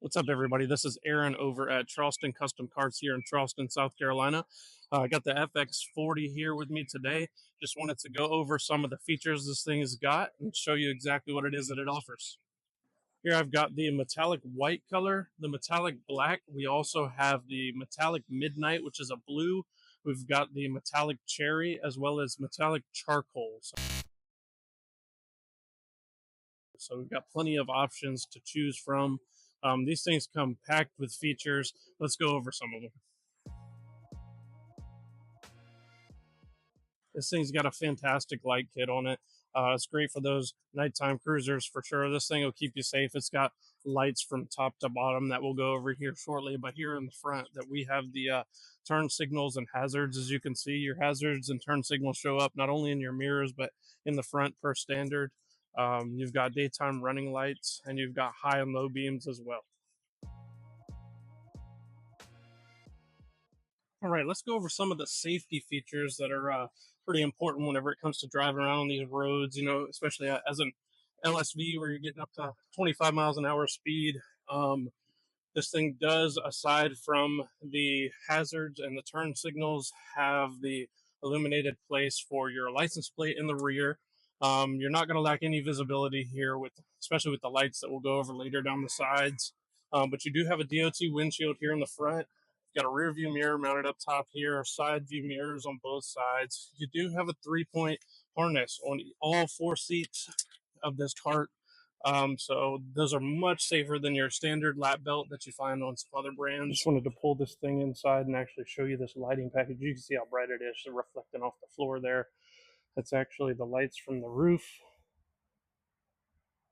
What's up, everybody? This is Aaron over at Charleston Custom Carts here in Charleston, South Carolina. I got the FX40 here with me today. Just wanted to go over some of the features this thing has got and show you exactly what it is that it offers. Here I've got the metallic white color, the metallic black. We also have the metallic midnight, which is a blue. We've got the metallic cherry as well as metallic charcoal. So we've got plenty of options to choose from. These things come packed with features. Let's go over some of them. This thing's got a fantastic light kit on it. It's great for those nighttime cruisers for sure. This thing will keep you safe. It's got lights from top to bottom that we'll go over here shortly. But here in the front, that we have the turn signals and hazards. As you can see, your hazards and turn signals show up not only in your mirrors but in the front per standard. You've got daytime running lights and you've got high and low beams as well. All right, let's go over some of the safety features that are pretty important whenever it comes to driving around on these roads, especially as an LSV where you're getting up to 25 miles an hour speed. This thing does, aside from the hazards and the turn signals, have the illuminated place for your license plate in the rear. You're not going to lack any visibility here, especially with the lights that we'll go over later down the sides. But you do have a DOT windshield here in the front. You've got a rear view mirror mounted up top here, side view mirrors on both sides. You do have a 3-point harness on all 4 seats of this cart. So those are much safer than your standard lap belt that you find on some other brands. Just wanted to pull this thing inside and actually show you this lighting package. You can see how bright it is, reflecting off the floor there. That's actually the lights from the roof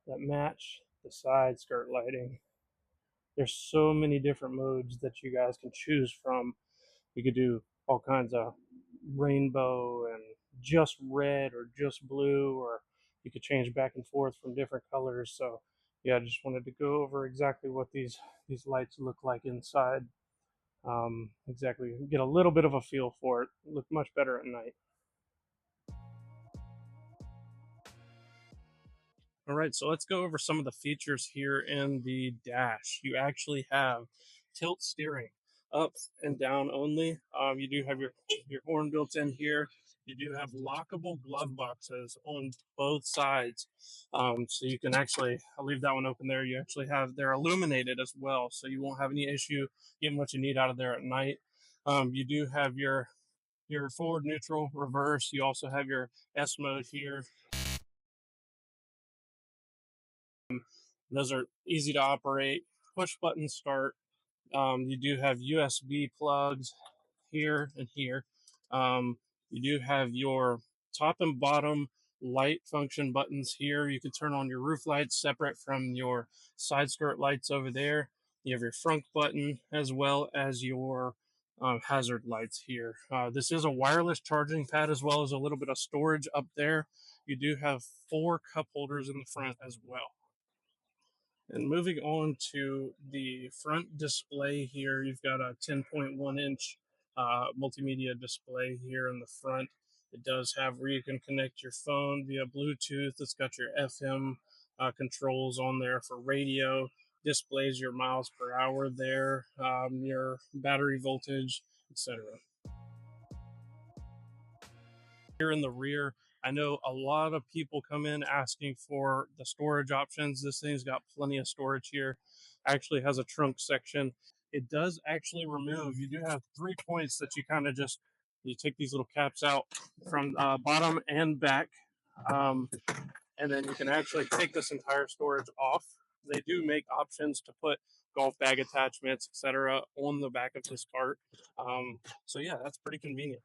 that match the side skirt lighting. There's so many different modes that you guys can choose from. You could do all kinds of rainbow and just red or just blue, or you could change back and forth from different colors. So yeah, I just wanted to go over exactly what these lights look like inside. Exactly, get a little bit of a feel for it. Look much better at night. All right, so let's go over some of the features here in the dash. You actually have tilt steering, up and down only. You do have your horn built in here. You do have lockable glove boxes on both sides, so you can actually. I'll leave that one open there. You actually have they're illuminated as well, so you won't have any issue getting what you need out of there at night. You do have your forward, neutral, reverse. You also have your S mode here. Those are easy to operate, push button start. You do have USB plugs here and here. You do have your top and bottom light function buttons here. You can turn on your roof lights separate from your side skirt lights over there. You have your front button as well as your hazard lights here. This is a wireless charging pad as well as a little bit of storage up there. You do have 4 cup holders in the front as well. And moving on to the front display here, you've got a 10.1-inch multimedia display here in the front. It does have where you can connect your phone via Bluetooth. It's got your FM controls on there for radio, displays your miles per hour there, your battery voltage, etc. Here in the rear, I know a lot of people come in asking for the storage options. This thing's got plenty of storage here. Actually has a trunk section. It does actually remove. You do have 3 points that you kind of just you take these little caps out from bottom and back, um, and then you can actually take this entire storage off. They do make options to put golf bag attachments, etc., on the back of this cart. So yeah, that's pretty convenient.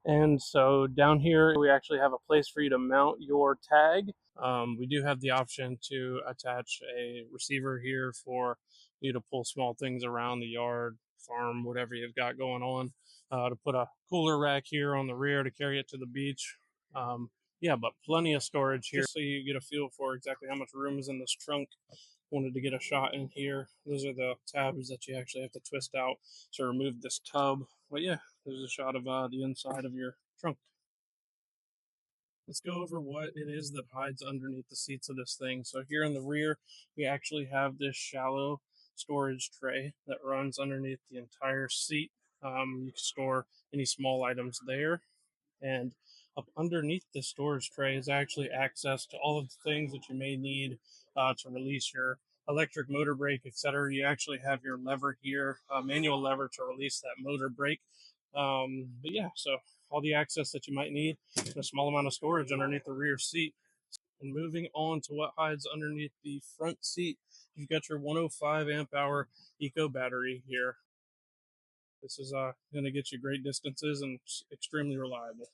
And so down here, we actually have a place for you to mount your tag. We do have the option to attach a receiver here for you to pull small things around the yard, farm, whatever you've got going on. To put a cooler rack here on the rear to carry it to the beach. Yeah, but plenty of storage here, just so you get a feel for exactly how much room is in this trunk. Wanted to get a shot in here. Those are the tabs that you actually have to twist out to remove this tub. But yeah, there's a shot of the inside of your trunk. Let's go over what it is that hides underneath the seats of this thing. So here in the rear, we actually have this shallow storage tray that runs underneath the entire seat. You can store any small items there. And up underneath the storage tray is actually access to all of the things that you may need to release your electric motor brake, etc. You actually have your lever here, a manual lever to release that motor brake. But yeah, so all the access that you might need, and a small amount of storage underneath the rear seat. And moving on to what hides underneath the front seat, you've got your 105 amp hour eco battery here. This is going to get you great distances and extremely reliable.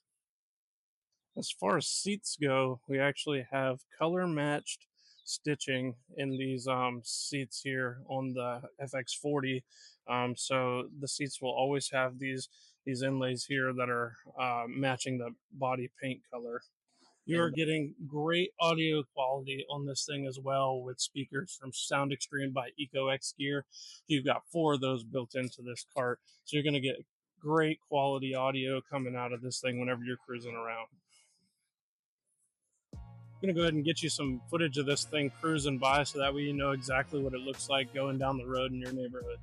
As far as seats go, we actually have color matched stitching in these seats here on the FX40. So the seats will always have these inlays here that are matching the body paint color. You are getting great audio quality on this thing as well with speakers from Sound Extreme by EcoX Gear. You've got 4 of those built into this cart, so you're going to get great quality audio coming out of this thing whenever you're cruising around. I'm going to go ahead and get you some footage of this thing cruising by so that way you know exactly what it looks like going down the road in your neighborhood.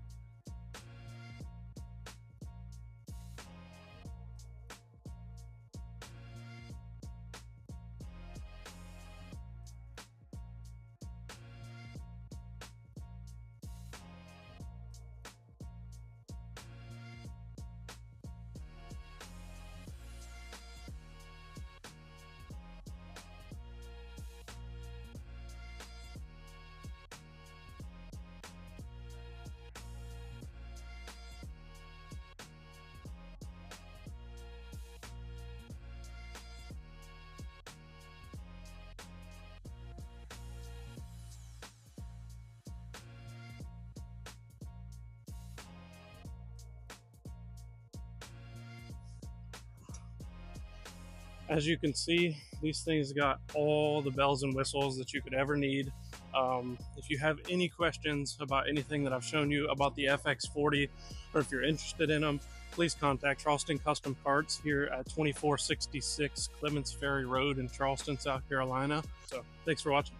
As you can see, these things got all the bells and whistles that you could ever need. If you have any questions about anything that I've shown you about the FX40, or if you're interested in them, please contact Charleston Custom Parts here at 2466 Clements Ferry Road in Charleston, South Carolina. So thanks for watching.